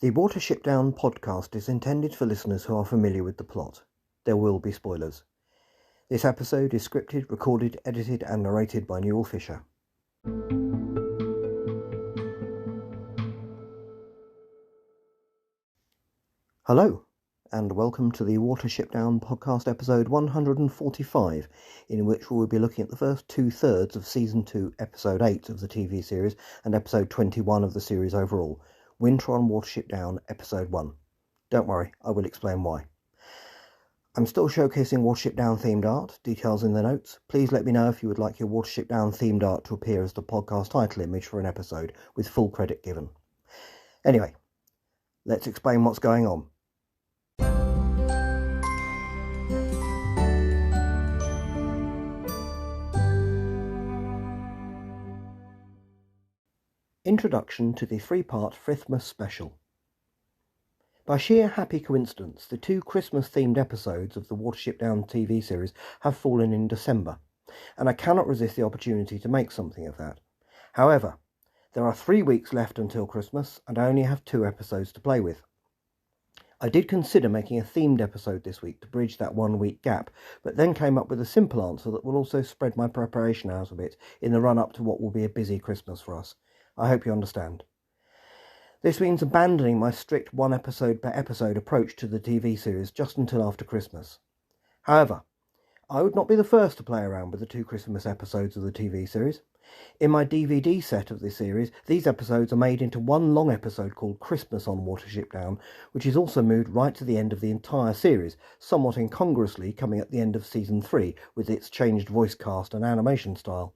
The Watership Down podcast is intended for listeners who are familiar with the plot. There will be spoilers. This episode is scripted, recorded, edited and narrated by Newell Fisher. Hello, and welcome to the Watership Down podcast episode 145, in which we will be looking at the first 2/3 of Season 2, Episode 8 of the TV series and Episode 21 of the series overall. Winter on Watership Down, Episode 1. Don't worry, I will explain why. I'm still showcasing Watership Down themed art, details in the notes. Please let me know if you would like your Watership Down themed art to appear as the podcast title image for an episode, with full credit given. Anyway, let's explain what's going on. Introduction to the three-part Frithmas special. By sheer happy coincidence, the two Christmas-themed episodes of the Watership Down TV series have fallen in December, and I cannot resist the opportunity to make something of that. However, there are 3 weeks left until Christmas, and I only have 2 episodes to play with. I did consider making a themed episode this week to bridge that 1-week gap, but then came up with a simple answer that will also spread my preparation out a bit in the run-up to what will be a busy Christmas for us. I hope you understand. This means abandoning my strict 1 episode per episode approach to the TV series just until after Christmas. However, I would not be the first to play around with the 2 Christmas episodes of the TV series. In my DVD set of this series, these episodes are made into one long episode called Christmas on Watership Down, which is also moved right to the end of the entire series, somewhat incongruously coming at the end of Season 3 with its changed voice cast and animation style.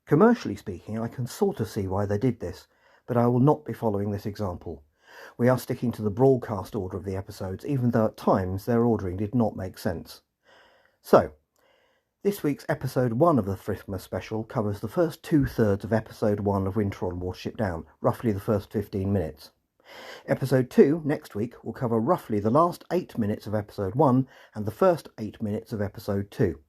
Commercially speaking, I can sort of see why they did this, but I will not be following this example. We are sticking to the broadcast order of the episodes, even though at times their ordering did not make sense. So, this week's Episode 1 of the Frithmas special covers the first 2/3 of Episode 1 of Winter on Watership Down, roughly the first 15 minutes. Episode 2, next week, will cover roughly the last 8 minutes of Episode 1 and the first 8 minutes of Episode 2.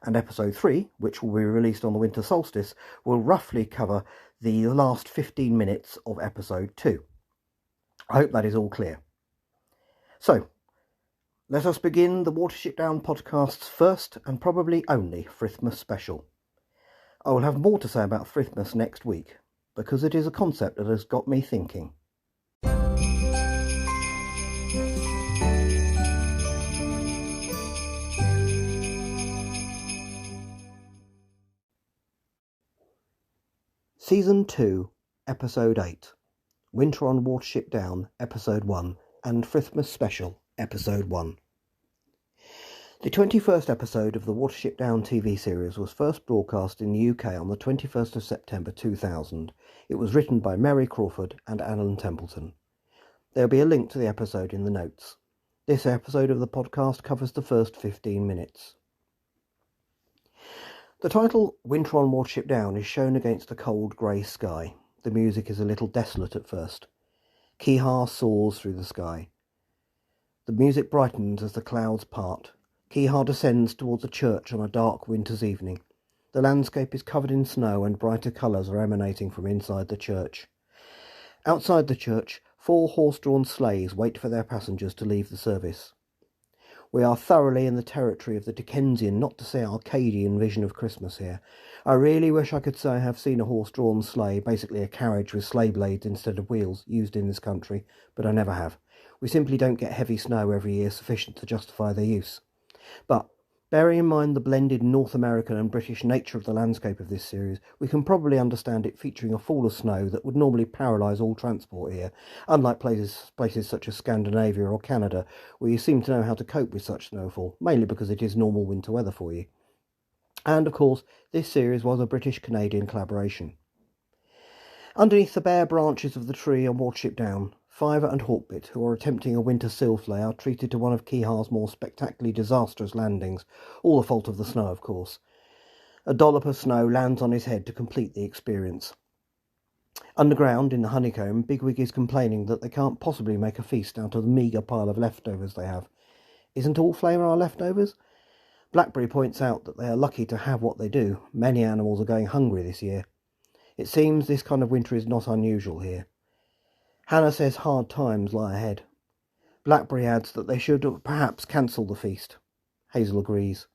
And Episode 3, which will be released on the winter solstice, will roughly cover the last 15 minutes of Episode 2. I hope that is all clear. So, let us begin the Watership Down podcast's first and probably only Frithmas special. I will have more to say about Frithmas next week, because it is a concept that has got me thinking. Season 2, Episode 8, Winter on Watership Down, Episode 1, and Frithmas Special, Episode 1. The 21st episode of the Watership Down TV series was first broadcast in the UK on the 21st of September 2000. It was written by Mary Crawford and Alan Templeton. There will be a link to the episode in the notes. This episode of the podcast covers the first 15 minutes. The title, Winter on Watership Down, is shown against a cold grey sky. The music is a little desolate at first. Keehar soars through the sky. The music brightens as the clouds part. Keehar descends towards a church on a dark winter's evening. The landscape is covered in snow and brighter colours are emanating from inside the church. Outside the church, 4 horse-drawn sleighs wait for their passengers to leave the service. We are thoroughly in the territory of the Dickensian, not to say Arcadian, vision of Christmas here. I really wish I could say I have seen a horse-drawn sleigh, basically a carriage with sleigh blades instead of wheels, used in this country, but I never have. We simply don't get heavy snow every year sufficient to justify their use. But, bearing in mind the blended North American and British nature of the landscape of this series, we can probably understand it featuring a fall of snow that would normally paralyse all transport here, unlike places such as Scandinavia or Canada, where you seem to know how to cope with such snowfall, mainly because it is normal winter weather for you. And, of course, this series was a British-Canadian collaboration. Underneath the bare branches of the tree on Watership Down, Fiver and Hawkbit, who are attempting a winter silflay, are treated to one of Keehar's more spectacularly disastrous landings, all the fault of the snow, of course. A dollop of snow lands on his head to complete the experience. Underground, in the honeycomb, Bigwig is complaining that they can't possibly make a feast out of the meagre pile of leftovers they have. Isn't all flavour our leftovers? Blackberry points out that they are lucky to have what they do. Many animals are going hungry this year. It seems this kind of winter is not unusual here. Hannah says hard times lie ahead. Blackberry adds that they should perhaps cancel the feast. Hazel agrees.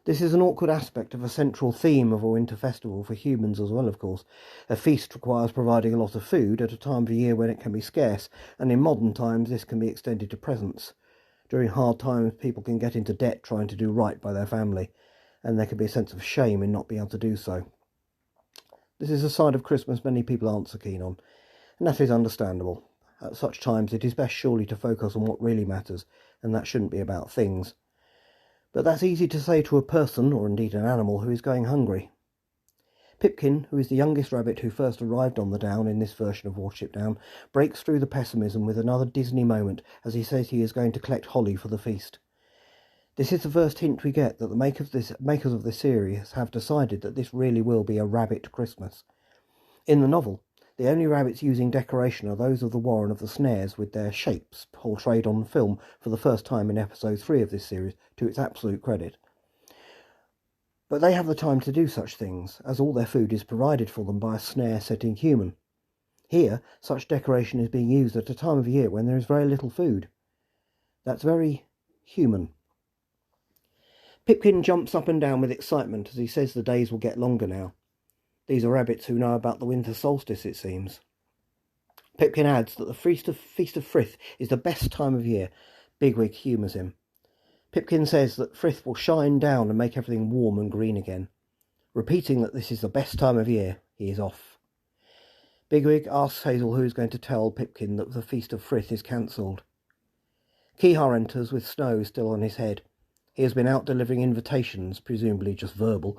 This is an awkward aspect of a central theme of a winter festival for humans as well, of course. A feast requires providing a lot of food at a time of the year when it can be scarce, and in modern times this can be extended to presents. During hard times, people can get into debt trying to do right by their family, and there can be a sense of shame in not being able to do so. This is a side of Christmas many people aren't so keen on, and that is understandable. At such times it is best surely to focus on what really matters, and that shouldn't be about things. But that's easy to say to a person, or indeed an animal, who is going hungry. Pipkin, who is the youngest rabbit who first arrived on the down in this version of Watership Down, breaks through the pessimism with another Disney moment as he says he is going to collect holly for the feast. This is the first hint we get that the makers of this series have decided that this really will be a rabbit Christmas. In the novel, the only rabbits using decoration are those of the Warren of the Snares, with their shapes portrayed on film for the first time in episode 3 of this series, to its absolute credit. But they have the time to do such things, as all their food is provided for them by a snare-setting human. Here, such decoration is being used at a time of year when there is very little food. That's very human. Pipkin jumps up and down with excitement as he says the days will get longer now. These are rabbits who know about the winter solstice, it seems. Pipkin adds that the Feast of Frith is the best time of year. Bigwig humours him. Pipkin says that Frith will shine down and make everything warm and green again. Repeating that this is the best time of year, he is off. Bigwig asks Hazel who is going to tell Pipkin that the Feast of Frith is cancelled. Keehar enters with snow still on his head. He has been out delivering invitations, presumably just verbal.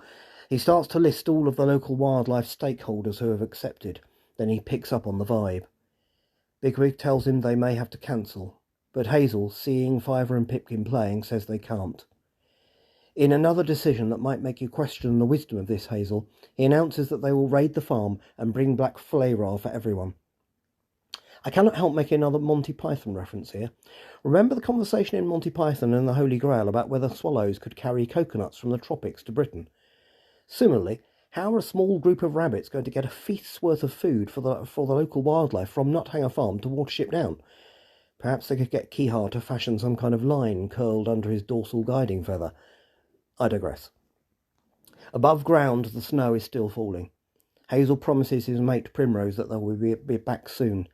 He starts to list all of the local wildlife stakeholders who have accepted. Then he picks up on the vibe. Bigwig tells him they may have to cancel, but Hazel, seeing Fiver and Pipkin playing, says they can't. In another decision that might make you question the wisdom of this, Hazel, he announces that they will raid the farm and bring black flayraw for everyone. I cannot help making another Monty Python reference here. Remember the conversation in Monty Python and the Holy Grail about whether swallows could carry coconuts from the tropics to Britain? Similarly, how are a small group of rabbits going to get a feast's worth of food for the local wildlife from Nuthanger Farm to Watership Down? Perhaps they could get Keehar to fashion some kind of line curled under his dorsal guiding feather. I digress. Above ground, the snow is still falling. Hazel promises his mate Primrose that they will be back soon.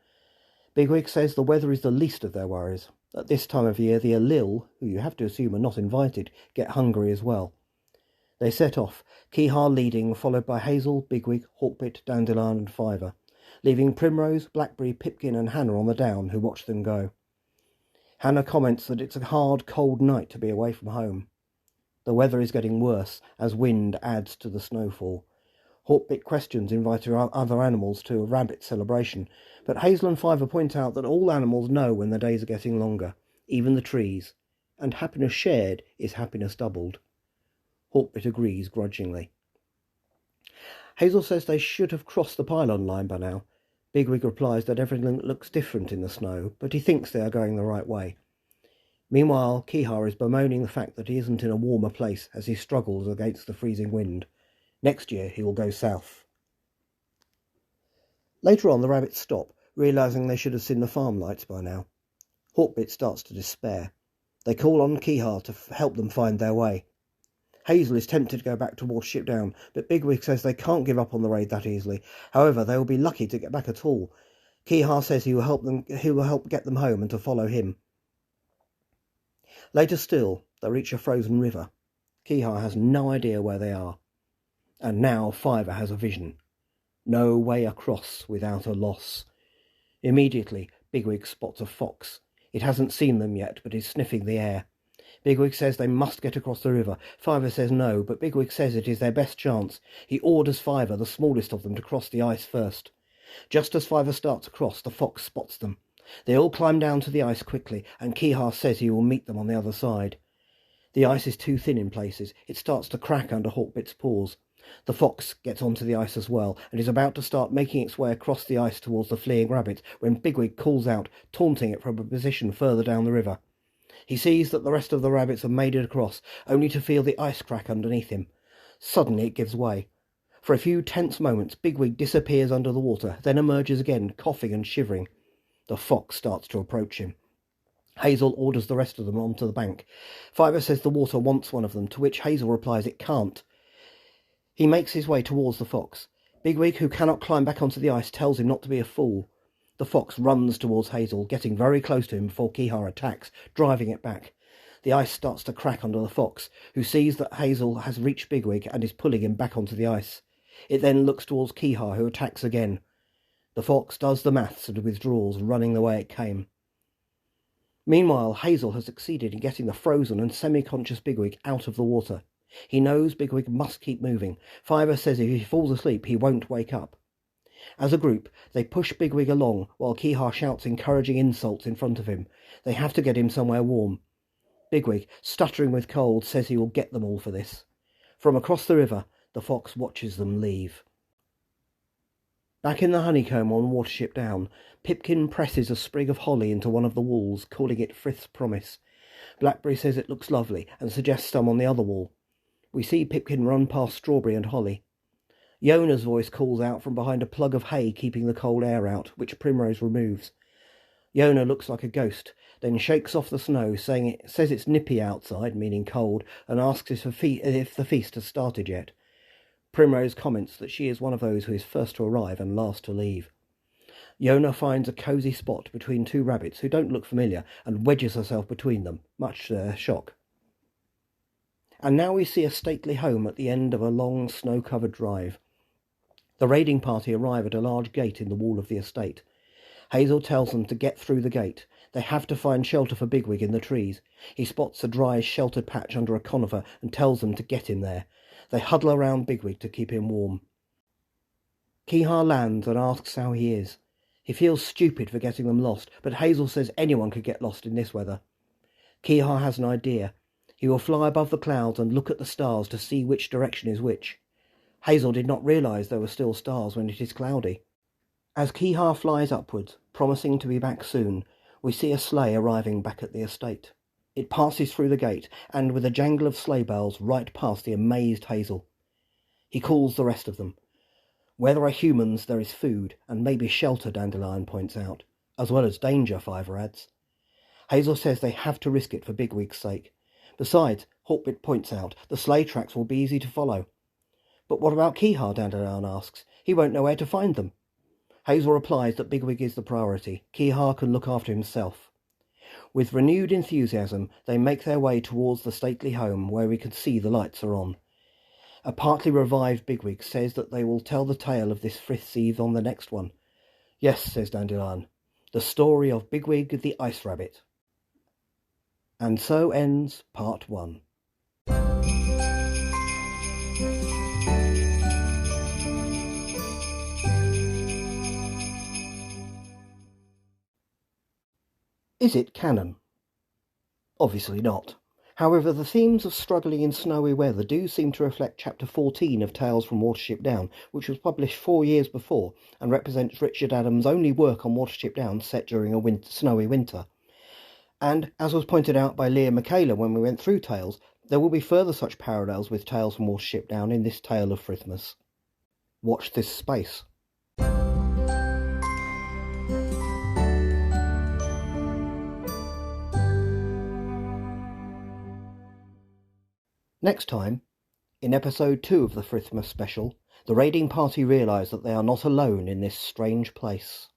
Bigwig says the weather is the least of their worries. At this time of year, the Alil, who you have to assume are not invited, get hungry as well. They set off, Keehar leading, followed by Hazel, Bigwig, Hawkbit, Dandelion and Fiver, leaving Primrose, Blackberry, Pipkin and Hannah on the down, who watch them go. Hannah comments that it's a hard, cold night to be away from home. The weather is getting worse, as wind adds to the snowfall. Hawkbit questions inviting other animals to a rabbit celebration, but Hazel and Fiver point out that all animals know when the days are getting longer, even the trees, and happiness shared is happiness doubled. Hawkbit agrees grudgingly. Hazel says they should have crossed the pylon line by now. Bigwig replies that everything looks different in the snow, but he thinks they are going the right way. Meanwhile, Keehar is bemoaning the fact that he isn't in a warmer place as he struggles against the freezing wind. Next year he will go south. Later on, the rabbits stop, realising they should have seen the farm lights by now. Hawkbit starts to despair. They call on Keehar to help them find their way. Hazel is tempted to go back to Watership Down, but Bigwig says they can't give up on the raid that easily. However, they will be lucky to get back at all. Keehar says he will help get them home and to follow him. Later still, they reach a frozen river. Keehar has no idea where they are. And now Fiver has a vision. No way across without a loss. Immediately, Bigwig spots a fox. It hasn't seen them yet, but is sniffing the air. Bigwig says they must get across the river. Fiver says no, but Bigwig says it is their best chance. He orders Fiver, the smallest of them, to cross the ice first. Just as Fiver starts across, the fox spots them. They all climb down to the ice quickly, and Keehar says he will meet them on the other side. The ice is too thin in places. It starts to crack under Hawkbit's paws. The fox gets onto the ice as well, and is about to start making its way across the ice towards the fleeing rabbits, when Bigwig calls out, taunting it from a position further down the river. He sees that the rest of the rabbits have made it across, only to feel the ice crack underneath him. Suddenly it gives way. For a few tense moments, Bigwig disappears under the water, then emerges again, coughing and shivering. The fox starts to approach him. Hazel orders the rest of them onto the bank. Fiver says the water wants one of them, to which Hazel replies it can't. He makes his way towards the fox. Bigwig, who cannot climb back onto the ice, tells him not to be a fool. The fox runs towards Hazel, getting very close to him before Kihar attacks, driving it back. The ice starts to crack under the fox, who sees that Hazel has reached Bigwig and is pulling him back onto the ice. It then looks towards Kihar, who attacks again. The fox does the maths and withdraws, running the way it came. Meanwhile, Hazel has succeeded in getting the frozen and semi-conscious Bigwig out of the water. He knows Bigwig must keep moving. Fiver says if he falls asleep, he won't wake up. As a group, they push Bigwig along while Kihar shouts encouraging insults in front of him. They have to get him somewhere warm. Bigwig, stuttering with cold, says he will get them all for this. From across the river, the fox watches them leave. Back in the honeycomb on Watership Down, Pipkin presses a sprig of holly into one of the walls, calling it Frith's promise. Blackberry says it looks lovely and suggests some on the other wall. We see Pipkin run past Strawberry and Holly. Yona's voice calls out from behind a plug of hay keeping the cold air out, which Primrose removes. Yona looks like a ghost, then shakes off the snow, says it's nippy outside, meaning cold, and asks if the feast has started yet. Primrose comments that she is one of those who is first to arrive and last to leave. Yona finds a cosy spot between two rabbits who don't look familiar and wedges herself between them, much to their shock. And now we see a stately home at the end of a long snow-covered drive. The raiding party arrive at a large gate in the wall of the estate. Hazel tells them to get through the gate. They have to find shelter for Bigwig in the trees. He spots a dry, sheltered patch under a conifer and tells them to get him there. They huddle around Bigwig to keep him warm. Kihar lands and asks how he is. He feels stupid for getting them lost, but Hazel says anyone could get lost in this weather. Kihar has an idea. He will fly above the clouds and look at the stars to see which direction is which. Hazel did not realise there were still stars when it is cloudy. As Kihar flies upwards, promising to be back soon, we see a sleigh arriving back at the estate. It passes through the gate, and with a jangle of sleigh bells, right past the amazed Hazel. He calls the rest of them. Where there are humans, there is food, and maybe shelter, Dandelion points out, as well as danger, Fiver adds. Hazel says they have to risk it for Bigwig's sake. Besides, Hawkbit points out, the sleigh tracks will be easy to follow. But what about Kihar, Dandelion asks. He won't know where to find them. Hazel replies that Bigwig is the priority. Kihar can look after himself. With renewed enthusiasm, they make their way towards the stately home where we can see the lights are on. A partly revived Bigwig says that they will tell the tale of this Frith's Eve on the next one. Yes, says Dandelion, the story of Bigwig the Ice Rabbit. And so ends part 1. Is it canon? Obviously not. However, the themes of struggling in snowy weather do seem to reflect Chapter 14 of Tales from Watership Down, which was published 4 years before and represents Richard Adams' only work on Watership Down set during a snowy winter. And, as was pointed out by Leah Michaela when we went through Tales, there will be further such parallels with Tales from Watership Down in this tale of Frithmas. Watch this space. Next time, in episode 2 of the Frithmas special, the raiding party realise that they are not alone in this strange place.